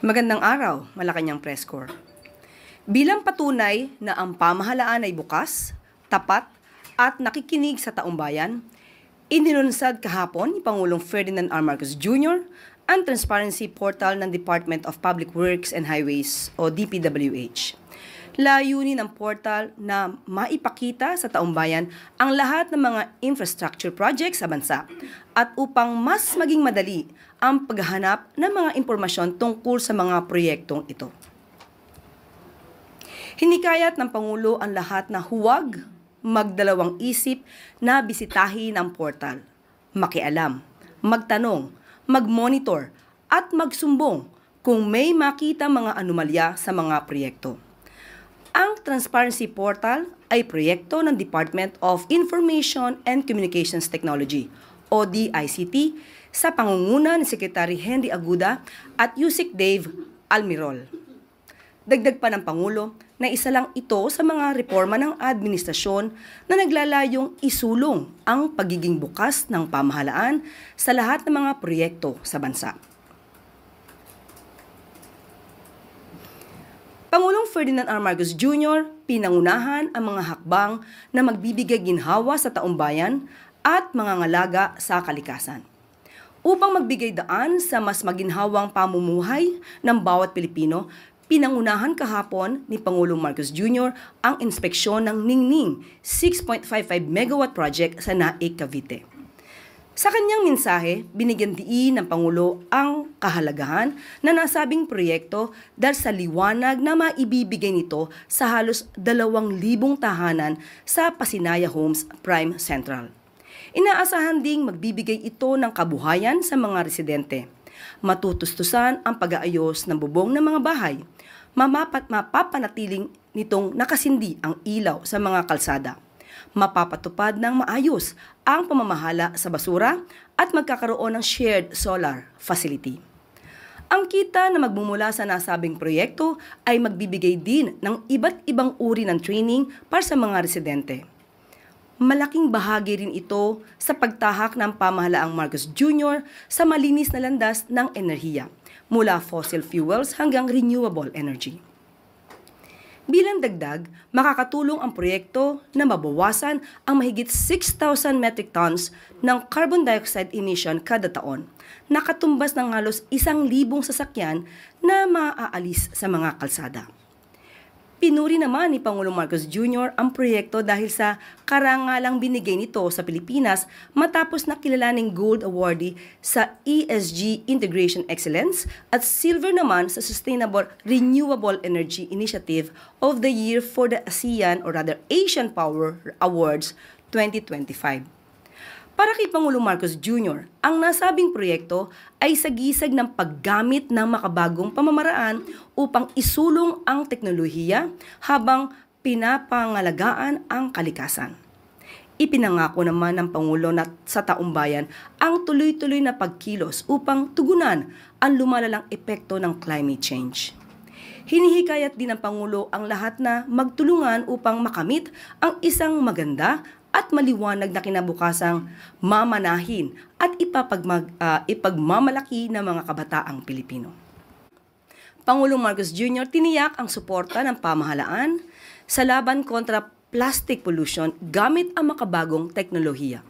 Magandang araw, Malacanang Press Corps. Bilang patunay na ang pamahalaan ay bukas, tapat, at nakikinig sa taumbayan, inilunsad kahapon ni Pangulong Ferdinand R. Marcos Jr. ang Transparency Portal ng Department of Public Works and Highways o DPWH. Layunin ng portal na maipakita sa taumbayan ang lahat ng mga infrastructure projects sa bansa at upang mas maging madali ang paghahanap ng mga impormasyon tungkol sa mga proyektong ito. Hinikayat ng Pangulo ang lahat na huwag magdalawang isip na bisitahin ang portal, makialam, magtanong, mag-monitor at magsumbong kung may makita mga anomalya sa mga proyekto. Ang Transparency Portal ay proyekto ng Department of Information and Communications Technology o DICT sa pangunguna ni Secretary Henry Aguda at Yusek Dave Almirol. Dagdag pa ng Pangulo na isa lang ito sa mga reforma ng administrasyon na naglalayong isulong ang pagiging bukas ng pamahalaan sa lahat ng mga proyekto sa bansa. Pangulong Ferdinand R. Marcos Jr. pinangunahan ang mga hakbang na magbibigay ginhawa sa taumbayan at mangangalaga sa kalikasan. Upang magbigay daan sa mas maginhawang pamumuhay ng bawat Pilipino, pinangunahan kahapon ni Pangulong Marcos Jr. ang inspeksyon ng Ningning 6.55 megawatt project sa Naik, Cavite. Sa kanyang mensahe, binigyan diin ng Pangulo ang kahalagahan na nasabing proyekto dahil sa liwanag na maibibigay nito sa halos 2,000 tahanan sa Pasinaya Homes Prime Central. Inaasahan ding magbibigay ito ng kabuhayan sa mga residente. Matutustusan ang pag-aayos ng bubong ng mga bahay. Mapapanatiling nitong nakasindi ang ilaw sa mga kalsada. Mapapatupad ng maayos ang pamamahala sa basura at magkakaroon ng shared solar facility. Ang kita na magmumula sa nasabing proyekto ay magbibigay din ng iba't ibang uri ng training para sa mga residente. Malaking bahagi rin ito sa pagtahak ng pamahalaang Marcos Jr. sa malinis na landas ng enerhiya, mula fossil fuels hanggang renewable energy. Bilang dagdag, makakatulong ang proyekto na mabawasan ang mahigit 6,000 metric tons ng carbon dioxide emission kada taon, nakatumbas ng halos 1,000 sasakyan na maaalis sa mga kalsada. Pinuri naman ni Pangulong Marcos Jr. ang proyekto dahil sa karangalang binigay nito sa Pilipinas matapos na kilalaning Gold Awardee sa ESG Integration Excellence at Silver naman sa Sustainable Renewable Energy Initiative of the Year for the Asian Power Awards 2025. Para kay Pangulong Marcos Jr., ang nasabing proyekto ay sagisag ng paggamit ng makabagong pamamaraan upang isulong ang teknolohiya habang pinapangalagaan ang kalikasan. Ipinangako naman ng Pangulo na sa taumbayan ang tuloy-tuloy na pagkilos upang tugunan ang lumalalang epekto ng climate change. Hinihikayat din ng Pangulo ang lahat na magtulungan upang makamit ang isang maganda at maliwanag na kinabukasang mamanahin at ipagmamalaki ng mga kabataang Pilipino. Pangulong Marcos Jr. tiniyak ang suporta ng pamahalaan sa laban kontra plastic pollution gamit ang makabagong teknolohiya.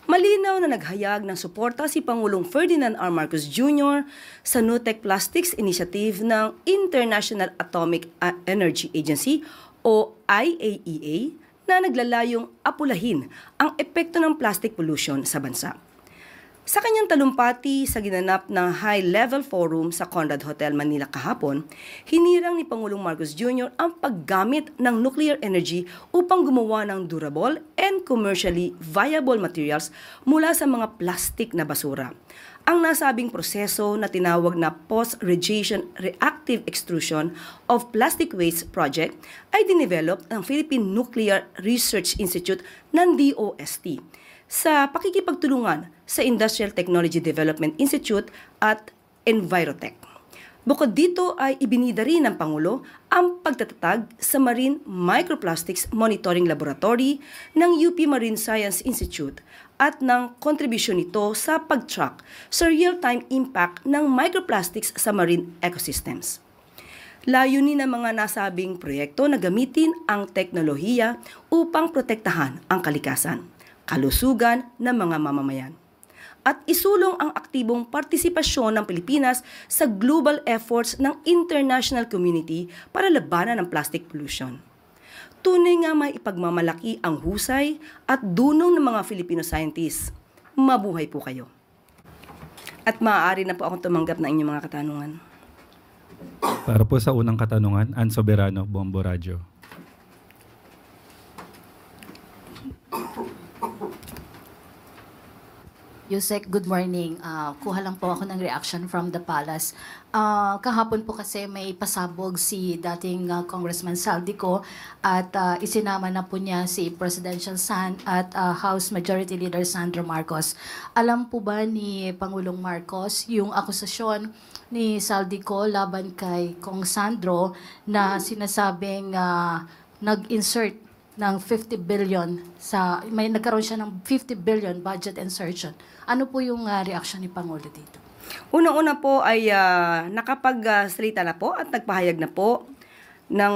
Malinaw na naghayag ng suporta si Pangulong Ferdinand R. Marcos Jr. sa NUTEC Plastics Initiative ng International Atomic Energy Agency o IAEA na naglalayong apulahin ang epekto ng plastic pollution sa bansa. Sa kanyang talumpati sa ginanap na high-level forum sa Conrad Hotel, Manila kahapon, hinirang ni Pangulong Marcos Jr. ang paggamit ng nuclear energy upang gumawa ng durable and commercially viable materials mula sa mga plastic na basura. Ang nasabing proseso na tinawag na Post-Radiation Reactive Extrusion of Plastic Waste Project ay dinevelop ng Philippine Nuclear Research Institute ng DOST sa pakikipagtulungan sa Industrial Technology Development Institute at Envirotech. Bukod dito ay ibinida rin ng Pangulo ang pagtatatag sa Marine Microplastics Monitoring Laboratory ng UP Marine Science Institute at ng kontribusyon nito sa pag-track sa real-time impact ng microplastics sa marine ecosystems. Layunin ng mga nasabing proyekto na gamitin ang teknolohiya upang protektahan ang kalikasan, kalusugan ng mga mamamayan, at isulong ang aktibong partisipasyon ng Pilipinas sa global efforts ng international community para labanan ng plastic pollution. Tunay nga may ipagmamalaki ang husay at dunong ng mga Filipino scientists. Mabuhay po kayo. At maaari na po akong tumanggap ng inyong mga katanungan. Para po sa unang katanungan, Ann Soberano, Bombo Radio. Yusek, good morning. Kuha lang po ako ng reaction from the palace. Kahapon po kasi may pasabog si dating Congressman Saldico at isinama na po niya si Presidential Son at House Majority Leader Sandro Marcos. Alam po ba ni Pangulong Marcos yung akusasyon ni Saldico laban kay Kong Sandro na sinasabing nag-insert ng 50 billion may nagkaroon siya ng 50 billion budget insertion. Ano po yung reaction ni Pangulo dito? Unang-una po ay nakapagsalita na po at nagpahayag na po ng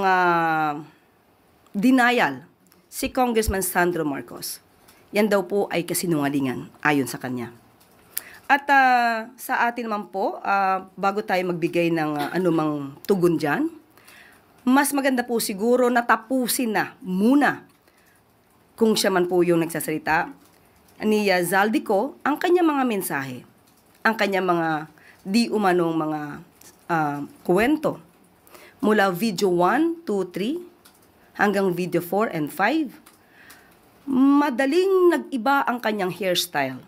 denial si Congressman Sandro Marcos. Yan daw po ay kasinungalingan ayon sa kanya. At sa atin naman po, bago tayo magbigay ng anumang tugon dyan, mas maganda po siguro na tapusin na muna kung siya man po yung nagsasalita ni Zaldico ang kanyang mga mensahe, ang kanyang mga di umanong mga kwento mula video 1, 2, 3 hanggang video 4 and 5. Madaling nag-iba ang kanyang hairstyle.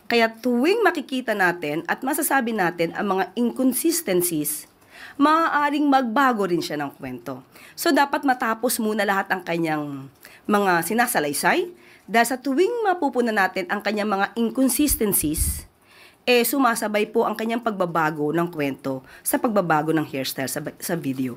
Kaya tuwing makikita natin at masasabi natin ang mga inconsistencies, maaaring magbago rin siya ng kwento. So dapat matapos muna lahat ang kanyang mga sinasalaysay dahil sa tuwing mapupunan natin ang kanyang mga inconsistencies, sumasabay po ang kanyang pagbabago ng kwento sa pagbabago ng hairstyle sa video.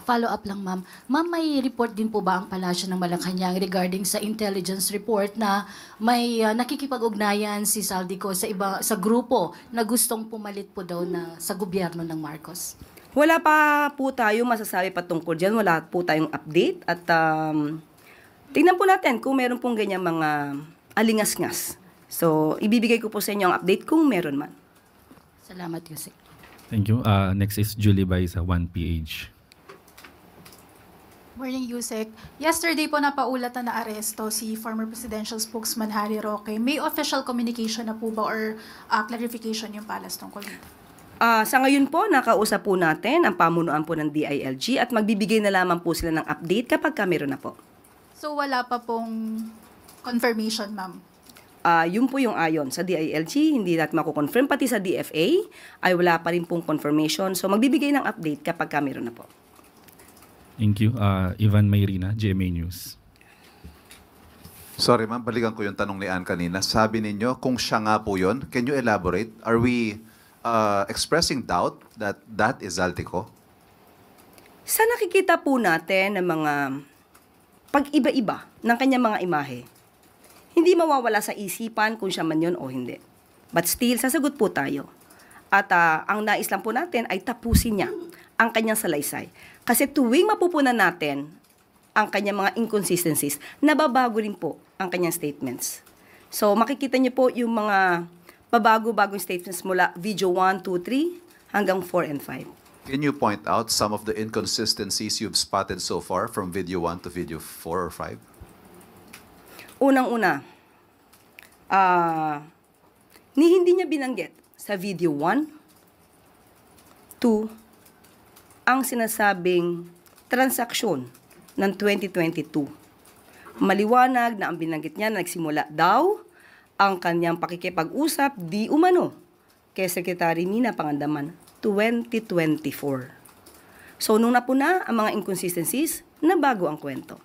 Follow-up lang, ma'am. Ma'am, may report din po ba ang Palasyo ng Malacanang regarding sa intelligence report na may nakikipag-ugnayan si Saldico sa grupo na gustong pumalit po daw sa gobyerno ng Marcos? Wala pa po tayo masasabi patungkol dyan. Wala po tayong update at tingnan po natin kung meron pong ganyan mga alingas-ngas. So, ibibigay ko po sa inyo ang update kung meron man. Salamat, Yusek. Thank you. Next is Julie Bay sa 1PH. Morning, Yusek. Yesterday po napaulat na aresto si former presidential spokesman Harry Roque. May official communication na po ba or clarification yung palace tungkol dito? Sa ngayon po, nakausap po natin ang pamunuan po ng DILG at magbibigay na lamang po sila ng update kapag meron na po. So wala pa pong confirmation, ma'am? Yun po yung ayon sa DILG, hindi natin mako-confirm. Pati sa DFA ay wala pa rin pong confirmation. So magbibigay ng update kapag meron na po. Thank you. Ivan Mayrina, GMA News. Sorry ma'am, balikan ko yung tanong ni Ann kanina. Sabi ninyo, kung siya nga po yun, can you elaborate? Are we expressing doubt that that is Zaldico? Sa nakikita po natin ng mga pag-iba-iba ng kanyang mga imahe, hindi mawawala sa isipan kung siya man yun o hindi. But still, sasagot po tayo. At ang nais lang po natin ay tapusin niya ang kanyang salaysay. Kasi tuwing mapupunan natin ang kanyang mga inconsistencies, nababago rin po ang kanyang statements. So makikita niyo po yung mga babago-bagong statements mula video 1, 2, 3 hanggang 4 and 5. Can you point out some of the inconsistencies you've spotted so far from video 1 to video 4 or 5? Unang-una, hindi niya binanggit sa video 1, 2, ang sinasabing transaksyon ng 2022. Maliwanag na ang binanggit niya na nagsimula daw ang kanyang pakikipag-usap di umano kay Secretary Nina Pangandaman 2024. So nung napuna ang mga inconsistencies, nabago ang kwento.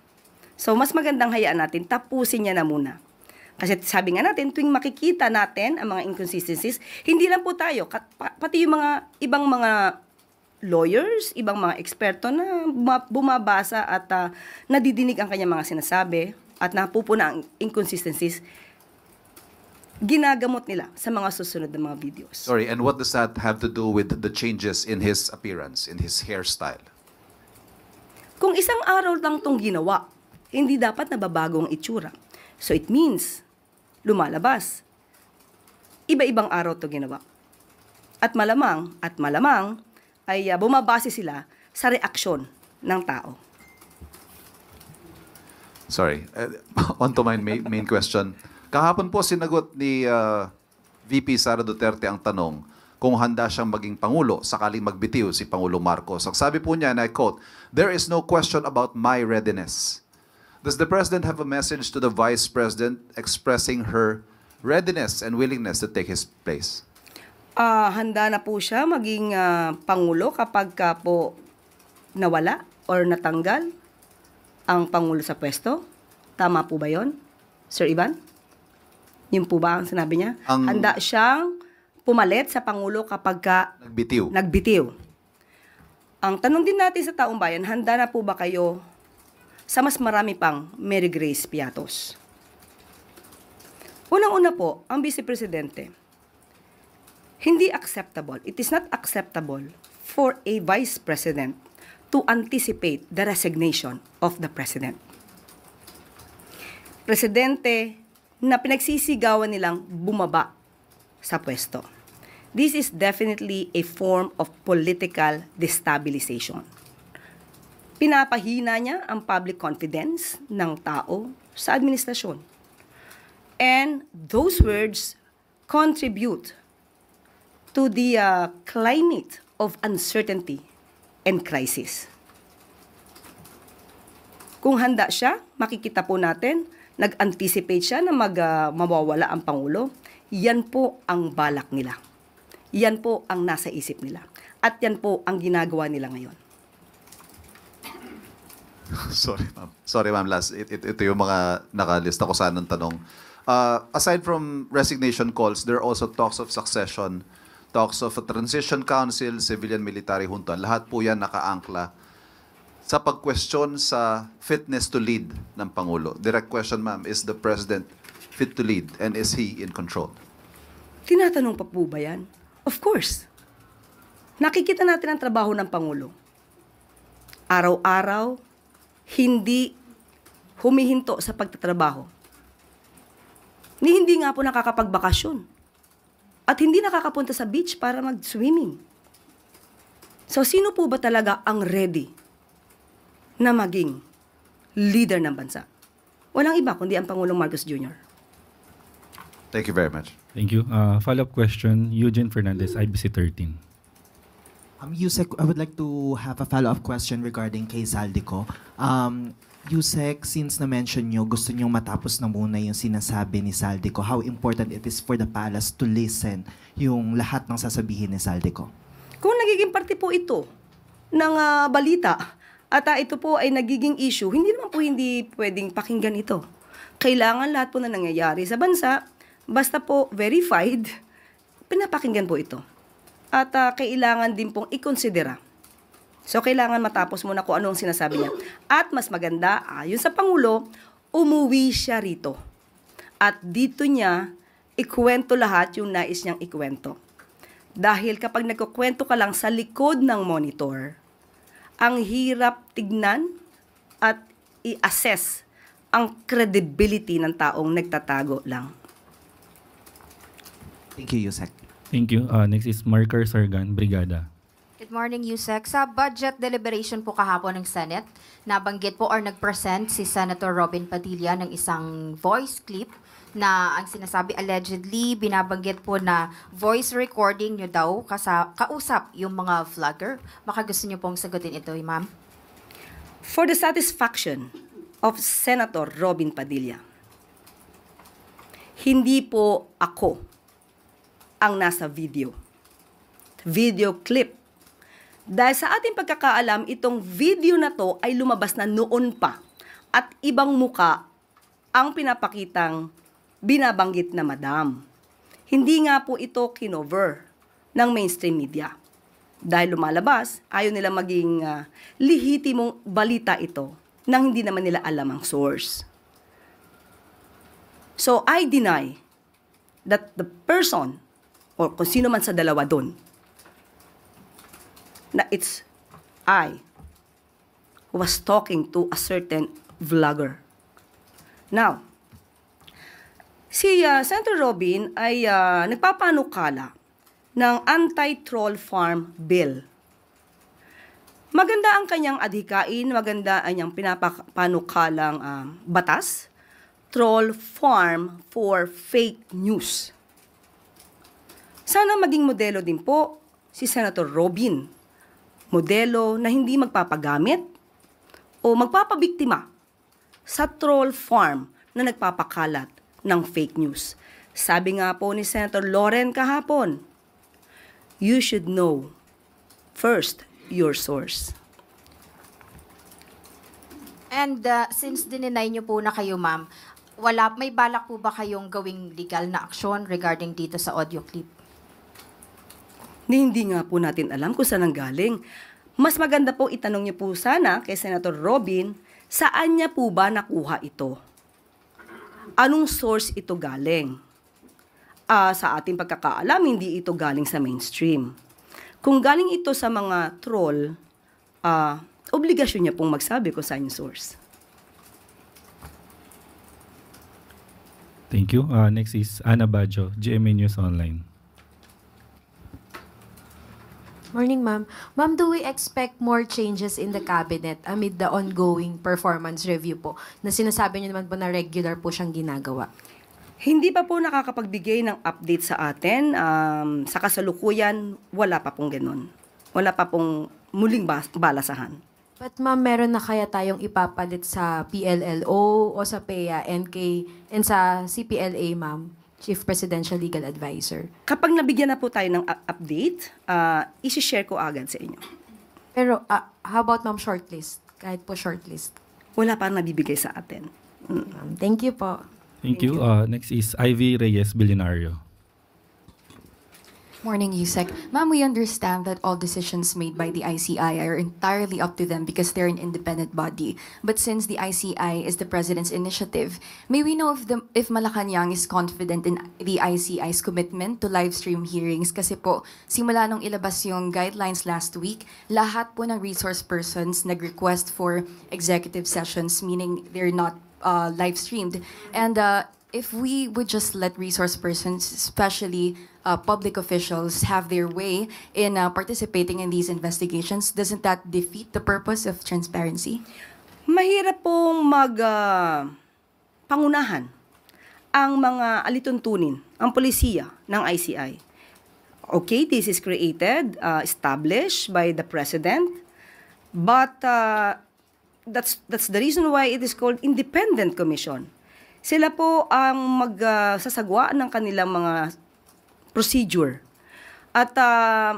So mas magandang hayaan natin, tapusin niya na muna. Kasi sabi nga natin, tuwing makikita natin ang mga inconsistencies, hindi lang po tayo, pati yung mga ibang mga lawyers, ibang mga eksperto na bumabasa at nadidinig ang kanyang mga sinasabi at napupuna ang inconsistencies, ginagamot nila sa mga susunod na mga videos. Sorry, and what does that have to do with the changes in his appearance, in his hairstyle? Kung isang araw lang itong ginawa, hindi dapat nababago ang itsura. So it means, lumalabas. Iba-ibang araw ito ginawa. At malamang ay bumabase sila sa reaksyon ng tao. Sorry, on to my main question. Kahapon po sinagot ni VP Sara Duterte ang tanong kung handa siyang maging Pangulo sakaling magbitiw si Pangulo Marcos. Ang sabi po niya, and I quote, "There is no question about my readiness." Does the President have a message to the Vice President expressing her readiness and willingness to take his place? Handa na po siya maging Pangulo kapag po nawala or natanggal ang Pangulo sa pwesto. Tama po ba yon, Sir Ivan? Yun po ba ang sinabi niya? Handa siyang pumalit sa Pangulo kapag nagbitiw. Ang tanong din natin sa taong bayan, handa na po ba kayo sa mas marami pang Mary Grace Piatos? Unang-una po, ang Vice Presidente, hindi acceptable, it is not acceptable for a Vice President to anticipate the resignation of the President. Presidente na pinagsisigawan nilang bumaba sa pwesto. This is definitely a form of political destabilization. Pinapahina niya ang public confidence ng tao sa administrasyon. And those words contribute to the climate of uncertainty and crisis. Kung handa siya, makikita po natin, nag-anticipate siya na mawawala ang Pangulo. Yan po ang balak nila. Yan po ang nasa isip nila. At yan po ang ginagawa nila ngayon. Sorry, ma'am. Ito yung mga nakalista ko sana ng tanong. Aside from resignation calls, there are also talks of succession, talks of a transition council, civilian military junta. Lahat po yan nakaangkla sa pag-question sa fitness to lead ng Pangulo. Direct question, ma'am, is the President fit to lead and is he in control? Tinatanong pa po ba yan? Of course. Nakikita natin ang trabaho ng Pangulo. Araw-araw, hindi humihinto sa pagtatrabaho. Hindi nga po nakakapagbakasyon. At hindi nakakapunta sa beach para mag-swimming. So, sino po ba talaga ang ready na maging leader ng bansa? Walang iba kundi ang Pangulong Marcos Jr. Thank you very much. Thank you. Follow-up question, Eugene Fernandez, IBC 13. Yusek, I would like to have a follow-up question regarding kay Zaldico. Yusek, since na-mention nyo, gusto nyo matapos na muna yung sinasabi ni Zaldico, how important it is for the palace to listen yung lahat ng sasabihin ni Zaldico? Kung nagiging parte po ito ng balita at ito po ay nagiging issue, hindi naman po hindi pwedeng pakinggan ito. Kailangan lahat po na nangyayari sa bansa, basta po verified, pinapakinggan po ito. At kailangan din pong ikonsidera. So, kailangan matapos muna kung anong sinasabi niya. At mas maganda, ayon sa Pangulo, umuwi siya rito. At dito niya, ikwento lahat yung nais niyang ikwento. Dahil kapag nagkukwento ka lang sa likod ng monitor, ang hirap tignan at i-assess ang credibility ng taong nagtatago lang. Thank you, Yusek. Thank you. Next is Marker Sargan, Brigada. Good morning, Yusek. Sa budget deliberation po kahapon ng Senate, nabanggit po or nag-present si Senator Robin Padilla ng isang voice clip na ang sinasabi allegedly, binabanggit po na voice recording nyo daw kausap yung mga vlogger. Baka gusto nyo pong sagutin ito, ma'am. For the satisfaction of Senator Robin Padilla, hindi po ako ang nasa video clip. Dahil sa ating pagkakaalam, itong video na to ay lumabas na noon pa at ibang muka ang pinapakitang binabanggit na madam. Hindi nga po ito kinover ng mainstream media. Dahil lumalabas, ayaw nila maging lehitimong balita ito nang hindi naman nila alam ang source. So, I deny that the person or kung sino man sa dalawa doon, na it's I who was talking to a certain vlogger. Now, si Senator Robin ay nagpapanukala ng anti-troll farm bill. Maganda ang kanyang adhikain, maganda ang kanyang pinapanukalang batas, troll farm for fake news. Sana maging modelo din po si Senator Robin. Modelo na hindi magpapagamit o magpapabiktima sa troll farm na nagpapakalat ng fake news. Sabi nga po ni Senator Loren kahapon, you should know first your source. And since dininay niyo po na kayo, ma'am, may balak po ba kayong gawing legal na aksyon regarding dito sa audio clip? Hindi nga po natin alam kung saan ang galing. Mas maganda po itanong niyo po sana kay Senator Robin, saan niya po ba nakuha ito? Anong source ito galing? Sa ating pagkakaalam, hindi ito galing sa mainstream. Kung galing ito sa mga troll, obligasyon niya pong magsabi kung saan yung source. Thank you. Next is Ana Bajo, GMA News Online. Morning, ma'am. Ma'am, do we expect more changes in the cabinet amid the ongoing performance review po na sinasabi niyo naman po na regular po siyang ginagawa? Hindi pa po nakakapagbigay ng update sa atin. Sa kasalukuyan, wala pa pong ganun. Wala pa pong muling balasahan. But ma'am, meron na kaya tayong ipapalit sa PLLO o sa PEA, NK, and sa CPLA, ma'am? Chief Presidential Legal Advisor. Kapag nabigyan na po tayo ng update, isi-share ko agad sa inyo. Pero how about ma'am shortlist? Kahit po shortlist. Wala pa nabibigay sa atin. Ma'am, thank you po. Thank you. Next is Ivy Reyes Billionario. Morning, Yusek. Ma'am, we understand that all decisions made by the ICI are entirely up to them because they're an independent body. But since the ICI is the President's initiative, may we know if Malacanang is confident in the ICI's commitment to live stream hearings? Kasi po, simula nung ilabas yung guidelines last week, lahat po ng resource persons nag-request for executive sessions, meaning they're not live streamed. And if we would just let resource persons, especially public officials, have their way in participating in these investigations, doesn't that defeat the purpose of transparency? Mahirap pong pangunahan ang mga alituntunin, ang polisiya ng ICI. Okay, this is created, established by the President, but that's the reason why it is called Independent Commission. Sila po ang magsasagwa ng kanilang mga procedure. At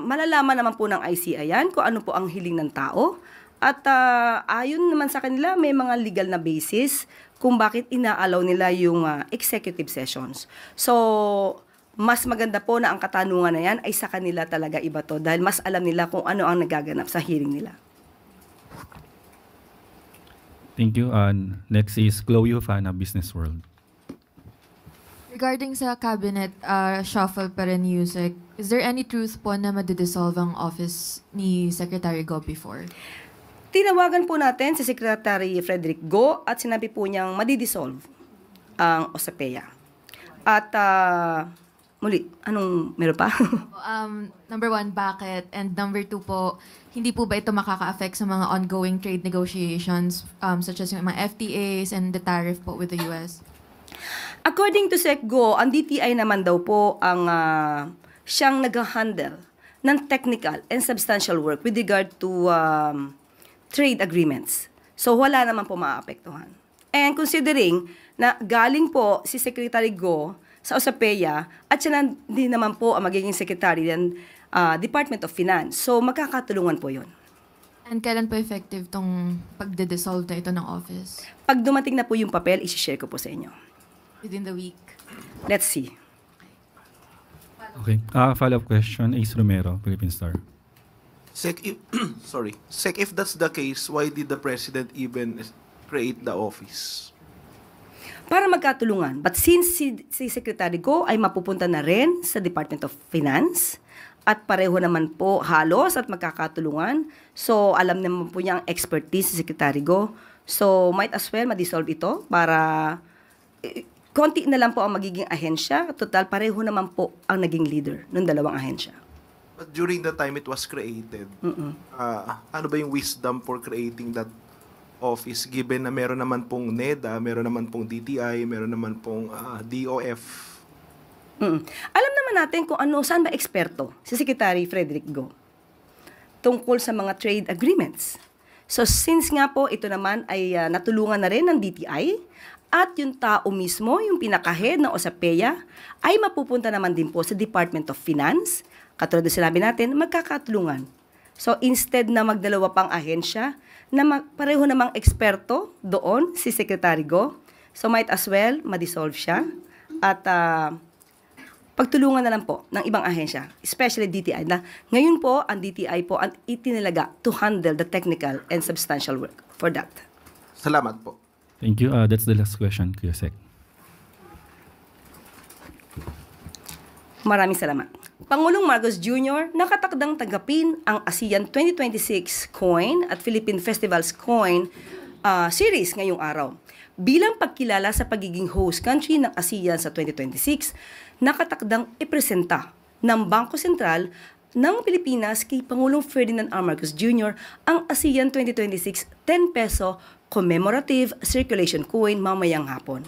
malalaman naman po ng ICI yan kung ano po ang hiling ng tao. At ayon naman sa kanila, may mga legal na basis kung bakit inaalaw nila yung executive sessions. So, mas maganda po na ang katanungan na yan ay sa kanila talaga iba to dahil mas alam nila kung ano ang nagaganap sa hearing nila. Thank you. Next is Chloe Hufana, Business World. Regarding sa cabinet shuffle pa rin, Yusek, is there any truth po na madidissolve ang office ni Secretary Go before? Tinawagan po natin si Secretary Frederick Go at sinabi po niyang madidissolve ang OSAPEA. At muli, anong meron pa? Number 1, bakit? And number 2 po, hindi po ba ito makaka-affect sa mga ongoing trade negotiations such as yung mga FTAs and the tariff po with the US? According to SecGo, ang DTI naman daw po ang siyang nag-handle ng technical and substantial work with regard to trade agreements. So wala naman po maaapektuhan. And considering na galing po si Secretary Go sa OSAPEA at siya din naman po ang magiging Secretary ng Department of Finance. So magkakatulungan po yun. And kailan po effective tong pagde-dissolve na ito ng office? Pag dumating na po yung papel, isi-share ko po sa inyo. Within the week? Let's see. Okay. Follow-up question, Ace Romero, Philippine Star. Sec, if that's the case, why did the President even create the office? Para magkatulungan. But since si Secretary Go ay mapupunta na rin sa Department of Finance at pareho naman po halos at magkakatulungan, so alam naman po niya ang expertise si Secretary Go, so might as well ma-dissolve ito para konti na lang po ang magiging ahensya. Total, pareho naman po ang naging leader ng dalawang ahensya. But during the time it was created, ano ba yung wisdom for creating that office given na meron naman pong NEDA, meron naman pong DTI, meron naman pong DOF? Alam naman natin kung saan ba eksperto si Secretary Frederick Go tungkol sa mga trade agreements. So since nga po ito naman ay natulungan na rin ng DTI at yung tao mismo, yung pinaka-head ng OSAPEA, ay mapupunta naman din po sa Department of Finance. Katulad na sinabi natin, magkakatulungan. So instead na magdalawa pang ahensya, na pareho namang eksperto doon si Secretary Go, so might as well ma-dissolve siya at pagtulungan na lang po ng ibang ahensya, especially DTI, na ngayon po ang DTI po ang itinilaga to handle the technical and substantial work for that. Salamat po. Thank you. That's the last question, Kuya Sec. Maraming salamat. Pangulong Marcos Jr. nakatakdang tanggapin ang ASEAN 2026 Coin at Philippine Festivals Coin series ngayong araw. Bilang pagkilala sa pagiging host country ng ASEAN sa 2026, nakatakdang ipresenta ng Bangko Sentral ng Pilipinas kay Pangulong Ferdinand R. Marcos Jr. ang ASEAN 2026 10 peso commemorative circulation coin mamayang hapon.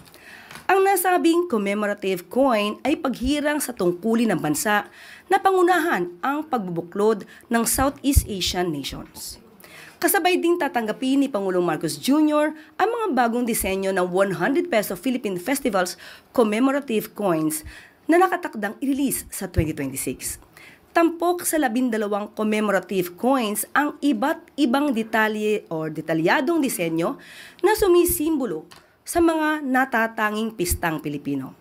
Ang nasabing commemorative coin ay paghirang sa tungkulin ng bansa na pangunahan ang pagbubuklod ng Southeast Asian nations. Kasabay ding tatanggapin ni Pangulong Marcos Jr. ang mga bagong disenyo ng 100 peso Philippine Festivals commemorative coins na nakatakdang i-release sa 2026. Tampok sa 12 commemorative coins ang iba't ibang detalye o detalyadong disenyo na sumisimbolo sa mga natatanging pistang Pilipino.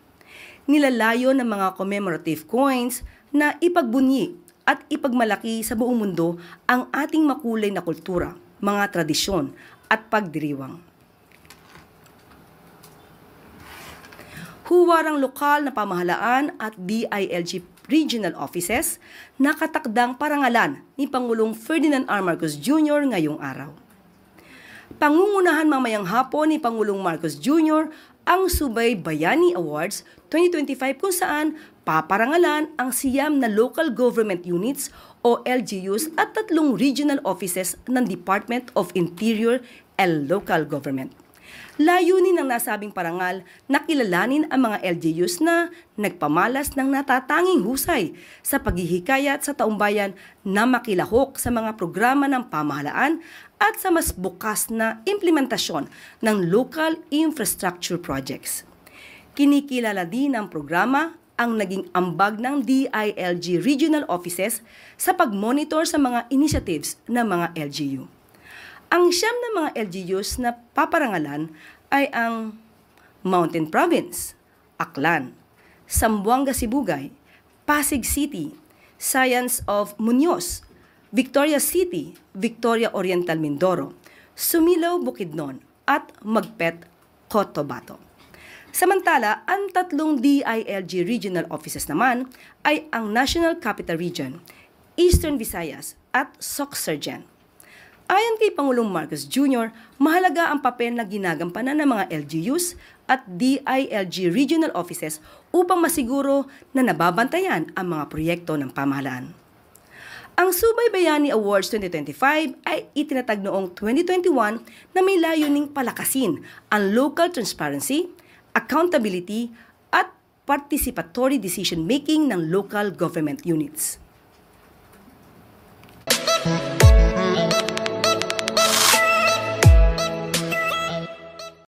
Nilalayo ng mga commemorative coins na ipagbunyi at ipagmalaki sa buong mundo ang ating makulay na kultura, mga tradisyon at pagdiriwang. Huwarang lokal na pamahalaan at DILG regional offices nakatakdang parangalan ni Pangulong Ferdinand R. Marcos Jr. ngayong araw. Pangungunahan mamayang hapon ni Pangulong Marcos Jr. ang Subay Bayani Awards 2025 kung saan paparangalan ang siyam na local government units o LGUs at 3 regional offices ng Department of Interior and Local Government. Layunin ng nasabing parangal na kilalanin ang mga LGUs na nagpamalas ng natatanging husay sa paghihikayat sa taumbayan na makilahok sa mga programa ng pamahalaan at sa mas bukas na implementasyon ng local infrastructure projects. Kinikilala din ng programa ang naging ambag ng DILG regional offices sa pag-monitor sa mga initiatives ng mga LGU. Ang siyam na mga LGUs na paparangalan ay ang Mountain Province, Aklan, Zamboanga Sibugay, Pasig City, Science of Muñoz, Victoria City, Victoria Oriental Mindoro, Sumilao Bukidnon at Magpet Cotabato. Samantala, ang 3 DILG regional offices naman ay ang National Capital Region, Eastern Visayas at Sorsogon. Ayon kay Pangulong Marcos Jr., mahalaga ang papel na ginagampanan ng mga LGUs at DILG regional offices upang masiguro na nababantayan ang mga proyekto ng pamahalaan. Ang Subay Bayani Awards 2025 ay itinatag noong 2021 na may layuning palakasin ang local transparency, accountability at participatory decision-making ng local government units.